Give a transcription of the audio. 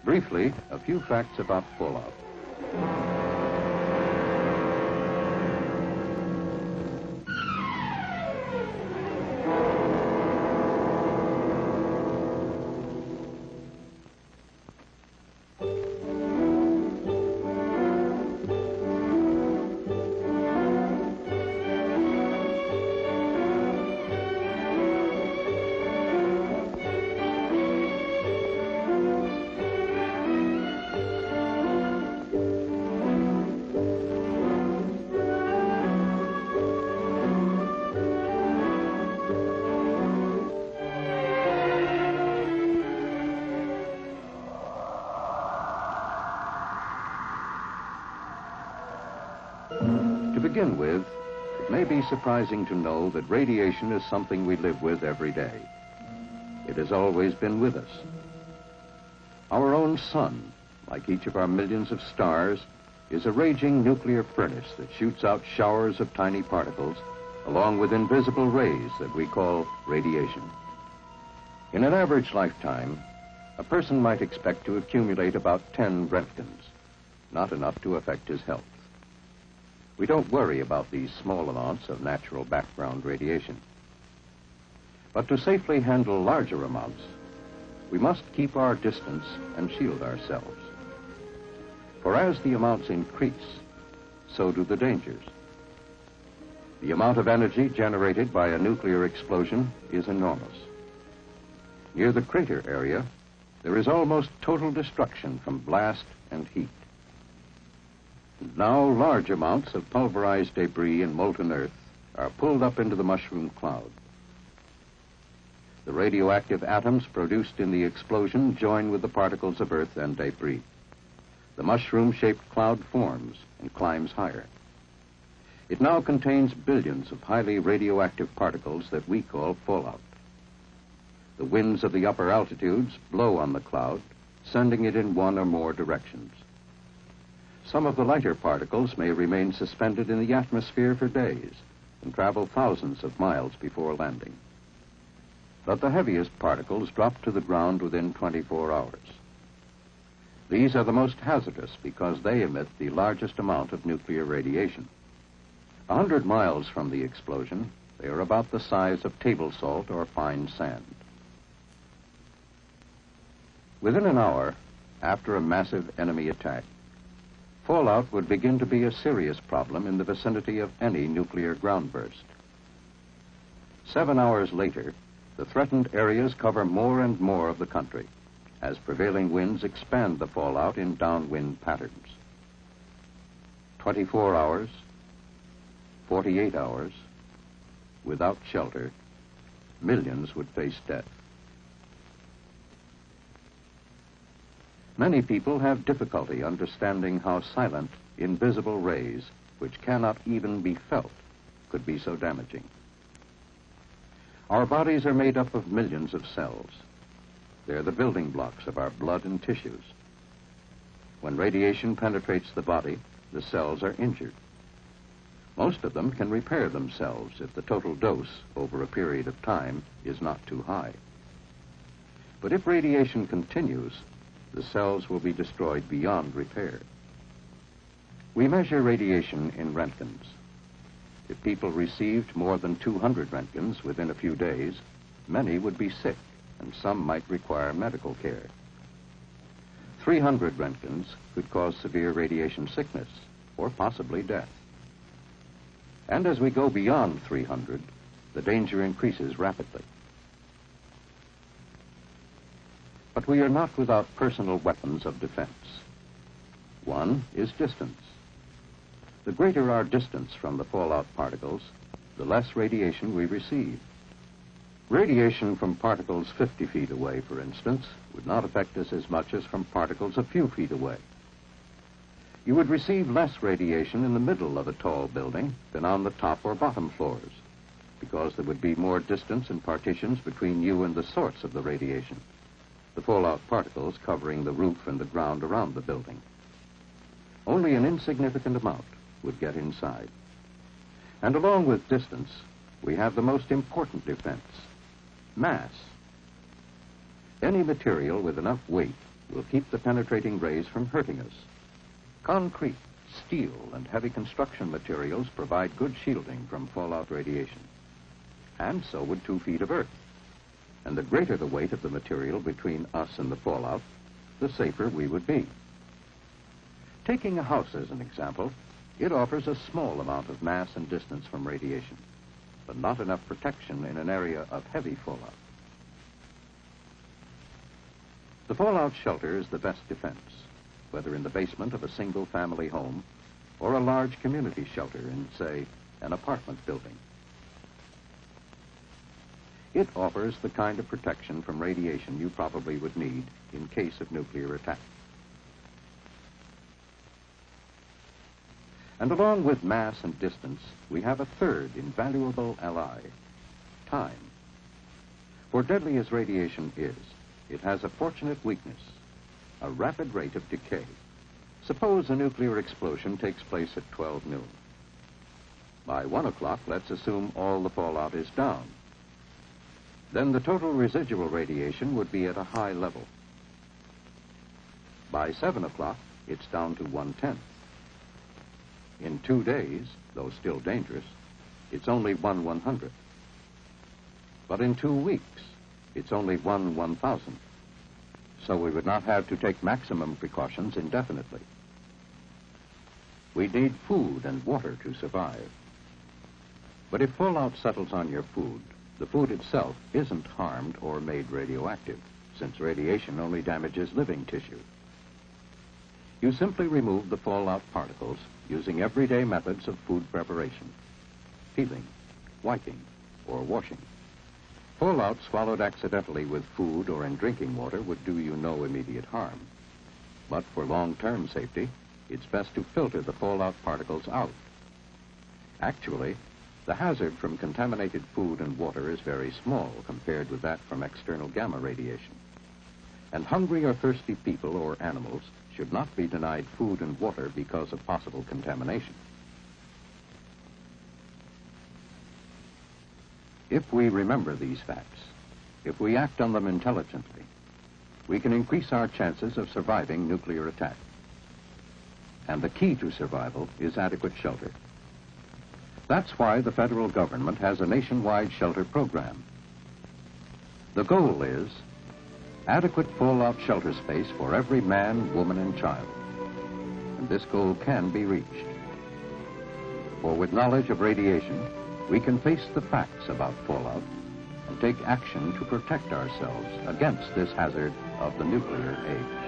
Briefly, a few facts about fallout. To begin with, it may be surprising to know that radiation is something we live with every day. It has always been with us. Our own sun, like each of our millions of stars, is a raging nuclear furnace that shoots out showers of tiny particles along with invisible rays that we call radiation. In an average lifetime, a person might expect to accumulate about 10 Roentgens, not enough to affect his health. We don't worry about these small amounts of natural background radiation. But to safely handle larger amounts, we must keep our distance and shield ourselves. For as the amounts increase, so do the dangers. The amount of energy generated by a nuclear explosion is enormous. Near the crater area, there is almost total destruction from blast and heat. Now large amounts of pulverized debris and molten earth are pulled up into the mushroom cloud. The radioactive atoms produced in the explosion join with the particles of earth and debris. The mushroom-shaped cloud forms and climbs higher. It now contains billions of highly radioactive particles that we call fallout. The winds of the upper altitudes blow on the cloud, sending it in one or more directions. Some of the lighter particles may remain suspended in the atmosphere for days and travel thousands of miles before landing. But the heaviest particles drop to the ground within 24 hours. These are the most hazardous because they emit the largest amount of nuclear radiation. 100 miles from the explosion, they are about the size of table salt or fine sand. Within an hour, after a massive enemy attack, fallout would begin to be a serious problem in the vicinity of any nuclear ground burst. 7 hours later, the threatened areas cover more and more of the country as prevailing winds expand the fallout in downwind patterns. 24 hours, 48 hours, without shelter, millions would face death. Many people have difficulty understanding how silent, invisible rays, which cannot even be felt, could be so damaging. Our bodies are made up of millions of cells. They're the building blocks of our blood and tissues. When radiation penetrates the body, the cells are injured. Most of them can repair themselves if the total dose over a period of time is not too high. But if radiation continues, the cells will be destroyed beyond repair. We measure radiation in Roentgens. If people received more than 200 Roentgens within a few days, many would be sick, and some might require medical care. 300 Roentgens could cause severe radiation sickness, or possibly death. And as we go beyond 300, the danger increases rapidly. But we are not without personal weapons of defense. One is distance. The greater our distance from the fallout particles, the less radiation we receive. Radiation from particles 50 feet away, for instance, would not affect us as much as from particles a few feet away. You would receive less radiation in the middle of a tall building than on the top or bottom floors, because there would be more distance and partitions between you and the source of the radiation, the fallout particles covering the roof and the ground around the building. Only an insignificant amount would get inside. And along with distance, we have the most important defense, mass. Any material with enough weight will keep the penetrating rays from hurting us. Concrete, steel, and heavy construction materials provide good shielding from fallout radiation. And so would 2 feet of earth. And the greater the weight of the material between us and the fallout, the safer we would be. Taking a house as an example, it offers a small amount of mass and distance from radiation, but not enough protection in an area of heavy fallout. The fallout shelter is the best defense, whether in the basement of a single-family home or a large community shelter in, say, an apartment building. It offers the kind of protection from radiation you probably would need in case of nuclear attack. And along with mass and distance, we have a third invaluable ally, time. For deadly as radiation is, it has a fortunate weakness, a rapid rate of decay. Suppose a nuclear explosion takes place at 12 noon. By 1 o'clock, let's assume all the fallout is down. Then the total residual radiation would be at a high level. By 7 o'clock, it's down to 1/10. In 2 days, though still dangerous, it's only 1/100th. But in 2 weeks, it's only 1/1000th. So we would not have to take maximum precautions indefinitely. We need food and water to survive. But if fallout settles on your food, the food itself isn't harmed or made radioactive, since radiation only damages living tissue. You simply remove the fallout particles using everyday methods of food preparation, peeling, wiping, or washing. Fallout swallowed accidentally with food or in drinking water would do you no immediate harm. But for long-term safety, it's best to filter the fallout particles out. Actually, the hazard from contaminated food and water is very small compared with that from external gamma radiation. And hungry or thirsty people or animals should not be denied food and water because of possible contamination. If we remember these facts, if we act on them intelligently, we can increase our chances of surviving nuclear attack. And the key to survival is adequate shelter. That's why the federal government has a nationwide shelter program. The goal is adequate fallout shelter space for every man, woman, and child. And this goal can be reached. For with knowledge of radiation, we can face the facts about fallout and take action to protect ourselves against this hazard of the nuclear age.